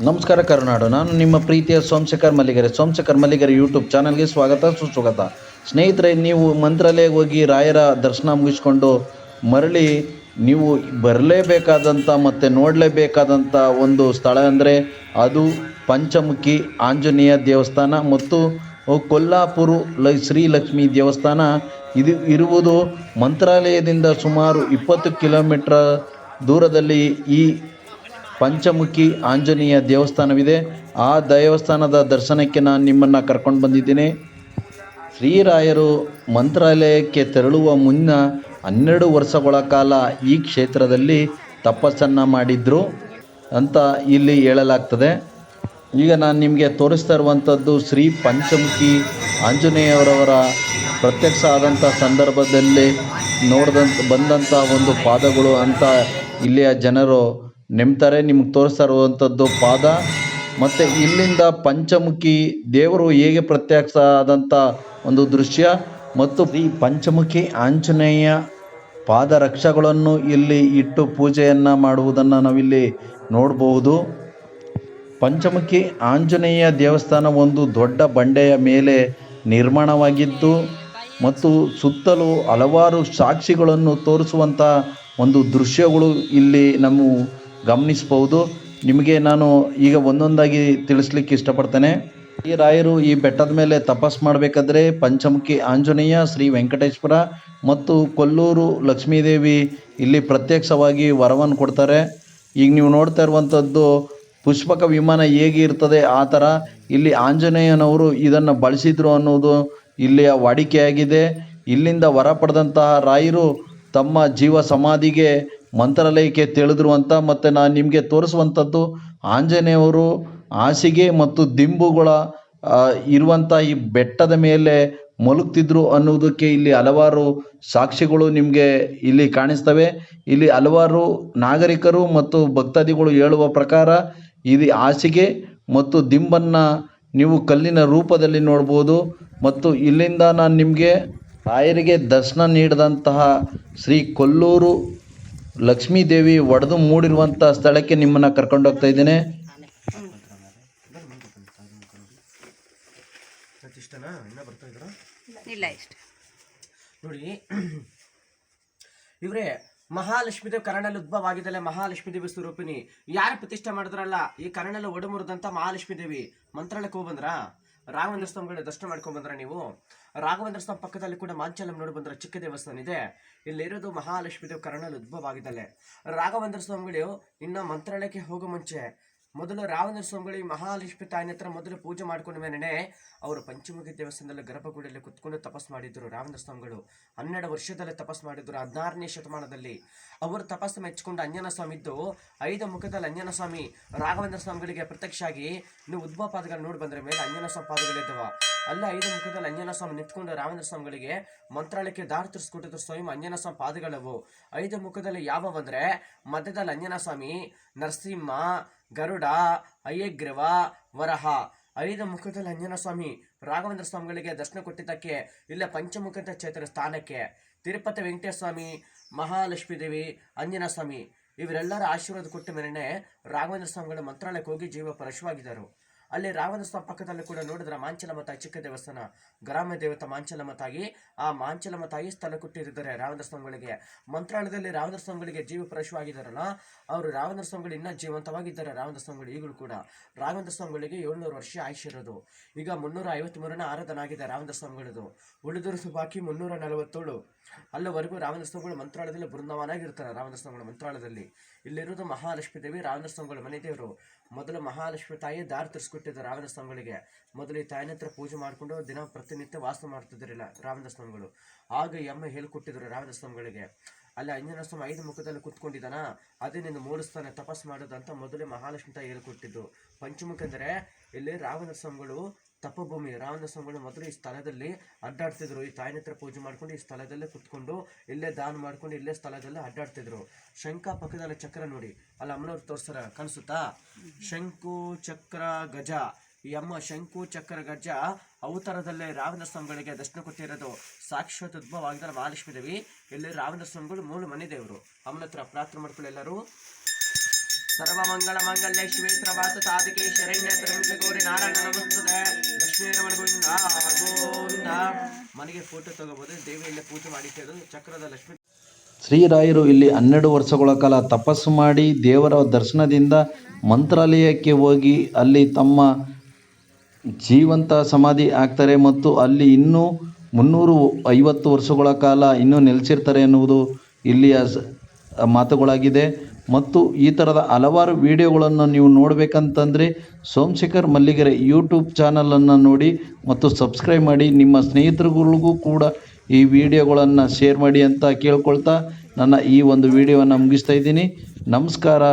ನಮಸ್ಕಾರ ಕರುನಾಡು. ನಾನು ನಿಮ್ಮ ಪ್ರೀತಿಯ ಸೋಮಶೇಖರ್ ಮಲ್ಲಿಗೆರೆ ಯೂಟ್ಯೂಬ್ ಚಾನಲ್ಗೆ ಸ್ವಾಗತ ಸುಸ್ವಾಗತ. ಸ್ನೇಹಿತರೆ, ನೀವು ಮಂತ್ರಾಲಯಕ್ಕೆ ಹೋಗಿ ರಾಯರ ದರ್ಶನ ಮುಗಿಸ್ಕೊಂಡು ಮರಳಿ ನೀವು ಬರಲೇಬೇಕಾದಂಥ ಮತ್ತು ನೋಡಲೇಬೇಕಾದಂಥ ಒಂದು ಸ್ಥಳ ಅಂದರೆ ಅದು ಪಂಚಮುಖಿ ಆಂಜನೇಯ ದೇವಸ್ಥಾನ ಮತ್ತು ಕೊಲ್ಲಾಪುರ ಶ್ರೀ ಲಕ್ಷ್ಮೀ ದೇವಸ್ಥಾನ. ಇದು ಇರುವುದು ಮಂತ್ರಾಲಯದಿಂದ ಸುಮಾರು 20 ಕಿಲೋಮೀಟರ್ ದೂರದಲ್ಲಿ ಈ ಪಂಚಮುಖಿ ಆಂಜನೇಯ ದೇವಸ್ಥಾನವಿದೆ. ಆ ದೇವಸ್ಥಾನದ ದರ್ಶನಕ್ಕೆ ನಾನು ನಿಮ್ಮನ್ನು ಕರ್ಕೊಂಡು ಬಂದಿದ್ದೀನಿ. ಶ್ರೀರಾಯರು ಮಂತ್ರಾಲಯಕ್ಕೆ ತೆರಳುವ ಮುನ್ನ 12 ವರ್ಷಗಳ ಕಾಲ ಈ ಕ್ಷೇತ್ರದಲ್ಲಿ ತಪಸ್ಸನ್ನು ಮಾಡಿದ್ರು ಅಂತ ಇಲ್ಲಿ ಹೇಳಲಾಗ್ತದೆ. ಈಗ ನಾನು ನಿಮಗೆ ತೋರಿಸ್ತಾ ಇರುವಂಥದ್ದು ಶ್ರೀ ಪಂಚಮುಖಿ ಆಂಜನೇಯವರವರ ಪ್ರತ್ಯಕ್ಷ ಆದಂಥ ಸಂದರ್ಭದಲ್ಲಿ ಬಂದಂಥ ಒಂದು ಪಾದಗಳು ಅಂತ ಇಲ್ಲಿಯ ಜನರು ನೆಮ್ತಾರೆ. ನಿಮ್ಗೆ ತೋರಿಸ್ತಾ ಇರುವಂಥದ್ದು ಪಾದ. ಮತ್ತು ಇಲ್ಲಿಂದ ಪಂಚಮುಖಿ ದೇವರು ಹೇಗೆ ಪ್ರತ್ಯಕ್ಷ ಆದಂಥ ಒಂದು ದೃಶ್ಯ ಮತ್ತು ಈ ಪಂಚಮುಖಿ ಆಂಜನೇಯ ಪಾದರಕ್ಷಗಳನ್ನು ಇಲ್ಲಿ ಇಟ್ಟು ಪೂಜೆಯನ್ನು ಮಾಡುವುದನ್ನು ನಾವಿಲ್ಲಿ ನೋಡಬಹುದು. ಪಂಚಮುಖಿ ಆಂಜನೇಯ ದೇವಸ್ಥಾನ ಒಂದು ದೊಡ್ಡ ಬಂಡೆಯ ಮೇಲೆ ನಿರ್ಮಾಣವಾಗಿದ್ದು ಮತ್ತು ಸುತ್ತಲೂ ಹಲವಾರು ಸಾಕ್ಷಿಗಳನ್ನು ತೋರಿಸುವಂಥ ಒಂದು ದೃಶ್ಯಗಳು ಇಲ್ಲಿ ನಾವು ಗಮನಿಸಬಹುದು. ನಿಮಗೆ ನಾನು ಈಗ ಒಂದೊಂದಾಗಿ ತಿಳಿಸ್ಲಿಕ್ಕೆ ಇಷ್ಟಪಡ್ತೇನೆ. ಈ ರಾಯರು ಈ ಬೆಟ್ಟದ ಮೇಲೆ ತಪಸ್ ಮಾಡಬೇಕಾದ್ರೆ ಪಂಚಮುಖಿ ಆಂಜನೇಯ, ಶ್ರೀ ವೆಂಕಟೇಶ್ವರ ಮತ್ತು ಕೊಲ್ಲೂರು ಲಕ್ಷ್ಮೀದೇವಿ ಇಲ್ಲಿ ಪ್ರತ್ಯಕ್ಷವಾಗಿ ವರವನ್ನು ಕೊಡ್ತಾರೆ. ಈಗ ನೀವು ನೋಡ್ತಾ ಇರುವಂಥದ್ದು ಪುಷ್ಪಕ ವಿಮಾನ ಹೇಗೆ ಇರ್ತದೆ ಆ ಥರ ಇಲ್ಲಿ ಆಂಜನೇಯನವರು ಇದನ್ನು ಬಳಸಿದ್ರು ಅನ್ನೋದು ಇಲ್ಲಿಯ ವಾಡಿಕೆಯಾಗಿದೆ. ಇಲ್ಲಿಂದ ವರ ಪಡೆದಂತಹ ರಾಯರು ತಮ್ಮ ಜೀವ ಸಮಾಧಿಗೆ ಮಂತ್ರಾಲಯಕ್ಕೆ ತೆಳೆದ್ರು ಅಂತ. ಮತ್ತು ನಾನು ನಿಮಗೆ ತೋರಿಸುವಂಥದ್ದು ಆಂಜನೇಯವರು ಹಾಸಿಗೆ ಮತ್ತು ದಿಂಬುಗಳ ಇರುವಂಥ ಈ ಬೆಟ್ಟದ ಮೇಲೆ ಮಲಗ್ತಿದ್ರು ಅನ್ನೋದಕ್ಕೆ ಇಲ್ಲಿ ಹಲವಾರು ಸಾಕ್ಷಿಗಳು ನಿಮಗೆ ಇಲ್ಲಿ ಕಾಣಿಸ್ತವೆ. ಇಲ್ಲಿ ಹಲವಾರು ನಾಗರಿಕರು ಮತ್ತು ಭಕ್ತಾದಿಗಳು ಹೇಳುವ ಪ್ರಕಾರ ಇದು ಹಾಸಿಗೆ ಮತ್ತು ದಿಂಬನ್ನು ನೀವು ಕಲ್ಲಿನ ರೂಪದಲ್ಲಿ ನೋಡ್ಬೋದು. ಮತ್ತು ಇಲ್ಲಿಂದ ನಾನು ನಿಮಗೆ ರಾಯರಿಗೆ ದರ್ಶನ ನೀಡಿದಂತಹ ಶ್ರೀ ಕೊಲ್ಲೂರು ಲಕ್ಷ್ಮೀದೇವಿ ಒಡೆದು ಮೂಡಿರುವಂಥ ಸ್ಥಳಕ್ಕೆ ನಿಮ್ಮನ್ನು ಕರ್ಕೊಂಡೋಗ್ತಾ ಇದ್ದೇನೆ. ನೋಡಿ, ಇವರೇ ಮಹಾಲಕ್ಷ್ಮೀ ದೇವಿ ಕರ್ಣಲ್ಲಿ ಉದ್ಭವ ಆಗಿದ್ದಲ್ಲ. ಮಹಾಲಕ್ಷ್ಮೀ ದೇವಿ ಸ್ವರೂಪಿಣಿ ಯಾರು ಪ್ರತಿಷ್ಠೆ ಮಾಡಿದ್ರಲ್ಲ ಈ ಕರ್ಣಲ್ಲಿ ಒಡಮುರಿದಂತ ಮಹಾಲಕ್ಷ್ಮೀ ದೇವಿ ಮಂತ್ರಾಲಯಕ್ಕೆ ಹೋಗಿ ಬಂದ್ರ, ರಾಘವೇಂದ್ರ ಸ್ವಾಮಿಗಳ ದರ್ಶನ ಮಾಡ್ಕೊಂಡ್ ಬಂದ್ರ. ನೀವು ರಾಘವೇಂದ್ರ ಸ್ವಾಮಿ ಪಕ್ಕದಲ್ಲಿ ಕೂಡ ಮಾಂಚಲಂ ನೋಡಿ ಬಂದ್ರ ಚಿಕ್ಕ ದೇವಸ್ಥಾನ ಇದೆ. ಇಲ್ಲಿರೋದು ಮಹಾಲಕ್ಷ್ಮೀ ದೇವಿ ಕರ್ಣಲ್ಲಿ ಉದ್ಭವ ಆಗಿದ್ದಲೆ. ರಾಘವೇಂದ್ರ ಸ್ವಾಮಿಗಳು ಇನ್ನ ಮಂತ್ರಾಲಯಕ್ಕೆ ಹೋಗೋ ಮುಂಚೆ ಮೊದಲು ರಾಘವೇಂದ್ರ ಸ್ವಾಮಿಗಳಿಗೆ ಮಹಾಲಕ್ಷ್ಮಿ ತಾಯಿನ ಹತ್ರ ಮೊದಲು ಪೂಜೆ ಮಾಡ್ಕೊಂಡ ಮೇಲೆ ಅವರು ಪಂಚಮುಖಿ ದೇವಸ್ಥಾನದಲ್ಲಿ ಗರ್ಭಗುಡಿಯಲ್ಲಿ ಕುತ್ಕೊಂಡು ತಪಸ್ ಮಾಡಿದ್ರು. ರಾಘವೇಂದ್ರ ಸ್ವಾಮಿಗಳು 12 ವರ್ಷದಲ್ಲಿ ತಪಸ್ ಮಾಡಿದ್ರು. 16ನೇ ಶತಮಾನದಲ್ಲಿ ಅವರು ತಪಸ್ಸು ಮೆಚ್ಚಿಕೊಂಡು ಅಂಜನ ಸ್ವಾಮಿ ಇದ್ದು 5 ಮುಖದಲ್ಲಿ ಅಂಜನ ಸ್ವಾಮಿ ರಾಘವೇಂದ್ರ ಸ್ವಾಮಿಗಳಿಗೆ ಪ್ರತ್ಯಕ್ಷ ಆಗಿ ನೀವು ಉದ್ಭವ ಪಾದಗಳು ನೋಡಿ ಬಂದ್ರೆ ಮೇಲೆ ಅಂಜನ ಸ್ವಾಮಿ ಪಾದಗಳಿದ್ದವ. ಅಲ್ಲ 5 ಮುಖದಲ್ಲಿ ಅಂಜನ ಸ್ವಾಮಿ ನಿಂತ್ಕೊಂಡು ರಾಘವೇಂದ್ರ ಸ್ವಾಮಿಗಳಿಗೆ ಮಂತ್ರಾಲಯಕ್ಕೆ ದಾರಿ ತೋರಿಸ್ಕೊಟ್ಟಿದ್ರು. ಸ್ವಯಂ ಅಂಜನ ಸ್ವಾಮಿ ಪಾದಗಳವು 5 ಮುಖದಲ್ಲಿ ಯಾವ ಬಂದ್ರೆ ಮಧ್ಯದಲ್ಲಿ ಅಂಜನ ಸ್ವಾಮಿ, ನರಸಿಂಹ, ಗರುಡ, ಅಯ್ಯಗ್ರವ, ವರಹ 5 ಮುಖದಲ್ಲಿ ಅಂಜನ ಸ್ವಾಮಿ ರಾಘವೇಂದ್ರ ಸ್ವಾಮಿಗಳಿಗೆ ದರ್ಶನ ಕೊಟ್ಟಿದ್ದಕ್ಕೆ ಇಲ್ಲ ಪಂಚಮುಖದ ಕ್ಷೇತ್ರ ಸ್ಥಾನಕ್ಕೆ ತಿರುಪತಿ ವೆಂಕಟೇಶ್ವರ ಸ್ವಾಮಿ, ಮಹಾಲಕ್ಷ್ಮೀ ದೇವಿ, ಅಂಜನ ಸ್ವಾಮಿ ಇವರೆಲ್ಲರ ಆಶೀರ್ವಾದ ಕೊಟ್ಟ ಮೇಲೆ ರಾಘವೇಂದ್ರ ಸ್ವಾಮಿಗಳು ಮಂತ್ರಾಲಯಕ್ಕೆ ಹೋಗಿ ಜೀವ ಪರಶವಾಗಿದ್ದರು. ಅಲ್ಲಿ ರಾಘವೇಂದ್ರ ಸ್ವಾಮಿ ಪಕ್ಕದಲ್ಲಿ ಕೂಡ ನೋಡಿದ್ರೆ ಮಾಂಚಲಮ್ಮ ತಾಯಿ ಚಿಕ್ಕ ದೇವಸ್ಥಾನ, ಗ್ರಾಮ ದೇವತಾ ಮಾಂಚಲಮ್ಮ ತಾಯಿ. ಆ ಮಾಂಚಲಮ್ಮ ತಾಯಿ ಸ್ಥಳ ಕೊಟ್ಟಿದ್ದಾರೆ ರಾಘವೇಂದ್ರ ಸ್ವಾಮಿಗಳಿಗೆ. ಮಂತ್ರಾಲಯದಲ್ಲಿ ರಾಘವೇಂದ್ರ ಸ್ವಾಮಿಗಳಿಗೆ ಜೀವ ಪರಶವಾಗಿದ್ದಾರಲ್ಲ, ಅವರು ರಾಘವೇಂದ್ರ ಸ್ವಾಮಿಗಳು ಇನ್ನೂ ಜೀವಂತವಾಗಿದ್ದಾರೆ. ರಾಘವೇಂದ್ರ ಸ್ವಾಮಿಗಳು ಈಗಲೂ ಕೂಡ ರಾಘವೇಂದ್ರ ಸ್ವಾಮಿಗಳಿಗೆ 700 ವರ್ಷ ಆಯುಷ್ಯರೋದು. ಈಗ 353ನೇ ಆರಾಧನಾಗಿದೆ ರಾಘವೇಂದ್ರ ಸ್ವಾಮಿಗಳದು. ಉಳಿದಿರೋದು ಬಾಕಿ 347. ಅಲ್ಲಿವರೆಗೂ ರಾಘವೇಂದ್ರ ಸ್ವಾಮಿಗಳು ಮಂತ್ರಾಲಯದಲ್ಲಿ ಬೃಂದಾವನಾಗಿರ್ತಾರೆ. ರಾಘವೇಂದ್ರ ಸ್ವಾಮಿಗಳು ಮಂತ್ರಾಲಯದಲ್ಲಿ ಇಲ್ಲಿರೋದು ಮಹಾಲಕ್ಷ್ಮೀ ದೇವಿ ರಾಘವೇಂದ್ರ ಸ್ವಾಮಿಗಳು ಮನೆ ದೇವರು. ಮೊದಲು ಮಹಾಲಕ್ಷ್ಮಿ ತಾಯಿ ದಾರಿ ತರಿಸ್ಕೊಟ್ಟಿದ್ದ ರಾಘವೇಂದ್ರ ಸ್ವಾಮಿಗಳಿಗೆ. ಮೊದಲು ಈ ತಾಯಿನ ಹತ್ರ ಪೂಜೆ ಮಾಡಿಕೊಂಡು ದಿನ ಪ್ರತಿನಿತ್ಯ ವಾಸ ಮಾಡ್ತಿದ್ದಿರಲಿಲ್ಲ ರಾಘವೇಂದ್ರ ಸ್ವಾಮಿಗಳು. ಆಗ ಈ ಅಮ್ಮ ಹೇಳ್ಕೊಟ್ಟಿದ್ರು ರಾಘವೇಂದ್ರ ಸ್ವಾಮಿಗಳಿಗೆ. ಅಲ್ಲಿ ಅಂಜನ ಸ್ವಾಮಿ 5 ಮುಖದಲ್ಲಿ ಕುತ್ಕೊಂಡಿದ್ದಾನ, ಅದೇ ನಿನ್ನ ಮೂಡಿಸ್ತಾನೆ ತಪಸ್ ಮಾಡೋದಂತ ಮೊದಲೇ ಮಹಾಲಕ್ಷ್ಮಿ ತಾಯಿ ಹೇಳ್ಕೊಟ್ಟಿದ್ದು. ಪಂಚಮುಖ ಅಂದರೆ ಇಲ್ಲಿ ರಾಘವೇಂದ್ರ ಸ್ವಾಮಿಗಳು ತಪಭೂಮಿ. ರಾಘವೇಂದ್ರ ಸ್ವಾಮಿಗಳು ಮೊದಲು ಈ ಸ್ಥಳದಲ್ಲಿ ಅಡ್ಡಾಡ್ತಿದ್ರು. ಈ ತಾಯಿನ ಹತ್ರ ಪೂಜೆ ಮಾಡ್ಕೊಂಡು ಈ ಸ್ಥಳದಲ್ಲೇ ಕುತ್ಕೊಂಡು ಇಲ್ಲೇ ದಾನ ಮಾಡ್ಕೊಂಡು ಇಲ್ಲೇ ಸ್ಥಳದಲ್ಲೇ ಅಡ್ಡಾಡ್ತಿದ್ರು. ಶಂಖ ಪಕ್ಕದಲ್ಲಿ ಚಕ್ರ ನೋಡಿ, ಅಲ್ಲಿ ಅಮ್ಮನವ್ರು ತೋರ್ಸ್ತಾರ, ಕಾಣಿಸುತ್ತಾ? ಶಂಕು ಚಕ್ರ ಗಜ. ಈ ಅಮ್ಮ ಶಂಕು ಚಕ್ರ ಗಜ ಅವತಾರದಲ್ಲೇ ರಾಘವೇಂದ್ರ ಸ್ವಾಮಿಗಳಿಗೆ ದರ್ಶನ ಕೊಟ್ಟಿರೋದು. ಸಾಕ್ಷಾತ್ ಉದ್ಭವ ಆಗಿದ್ದಾರೆ ಮಹಾಲಕ್ಷ್ಮೀ ದೇವಿ. ಇಲ್ಲಿ ರಾಘವೇಂದ್ರ ಸ್ವಾಮಿಗಳು ಮೂಲ ಮನೆ ದೇವರು. ಅಮ್ಮನ ಹತ್ರ ಪ್ರಾರ್ಥನೆ ಮಾಡ್ಕೊಳ್ಳಿ ಎಲ್ಲರೂ. ಸರ್ವಮಂಗಳ ಮಂಗಲ್ಯ ಶಿವೆ ಪ್ರಭಾತ ಸಾಧಕೆ ಶರಣ್ಯ ತ್ರ್ಯಂಬಕೆ ಗೌರಿ ನಾರಾಯಣ ನಮಸ್ತುತೆ ಲಕ್ಷ್ಮೀ ರಮಣ ಗೋವಿಂದ ಗೋವಿಂದ. ಮನೆಗೆ ಫೋಟೋ ತಗೋಬಹುದು. ದೇವಿಯಲ್ಲಿ ಪೂಜೆ ಮಾಡಿದ್ದು ಚಕ್ರದ ಲಕ್ಷ್ಮೀ. ಶ್ರೀರಾಯರು ಇಲ್ಲಿ 12 ವರ್ಷಗಳ ಕಾಲ ತಪಸ್ಸು ಮಾಡಿ ದೇವರ ದರ್ಶನದಿಂದ ಮಂತ್ರಾಲಯಕ್ಕೆ ಹೋಗಿ ಅಲ್ಲಿ ತಮ್ಮ ಜೀವಂತ ಸಮಾಧಿ ಆಗ್ತಾರೆ ಮತ್ತು ಅಲ್ಲಿ ಇನ್ನೂ 350 ವರ್ಷಗಳ ಕಾಲ ಇನ್ನೂ ನೆಲೆಸಿರ್ತಾರೆ ಎನ್ನುವುದು ಇಲ್ಲಿಯ ಮಾತುಗಳಾಗಿದೆ. ಮತ್ತು ಈ ಥರದ ಹಲವಾರು ವಿಡಿಯೋಗಳನ್ನು ನೀವು ನೋಡಬೇಕಂತಂದರೆ ಸೋಮಶೇಖರ್ ಮಲ್ಲಿಗೆರೆ ಯೂಟ್ಯೂಬ್ ಚಾನಲನ್ನು ನೋಡಿ ಮತ್ತು ಸಬ್ಸ್ಕ್ರೈಬ್ ಮಾಡಿ. ನಿಮ್ಮ ಸ್ನೇಹಿತರುಗಳಿಗೂ ಕೂಡ ಈ ವಿಡಿಯೋಗಳನ್ನು ಶೇರ್ ಮಾಡಿ ಅಂತ ಕೇಳ್ಕೊಳ್ತಾ ನನ್ನ ಈ ಒಂದು ವಿಡಿಯೋವನ್ನು ಮುಗಿಸ್ತಾ ಇದ್ದೀನಿ. ನಮಸ್ಕಾರ.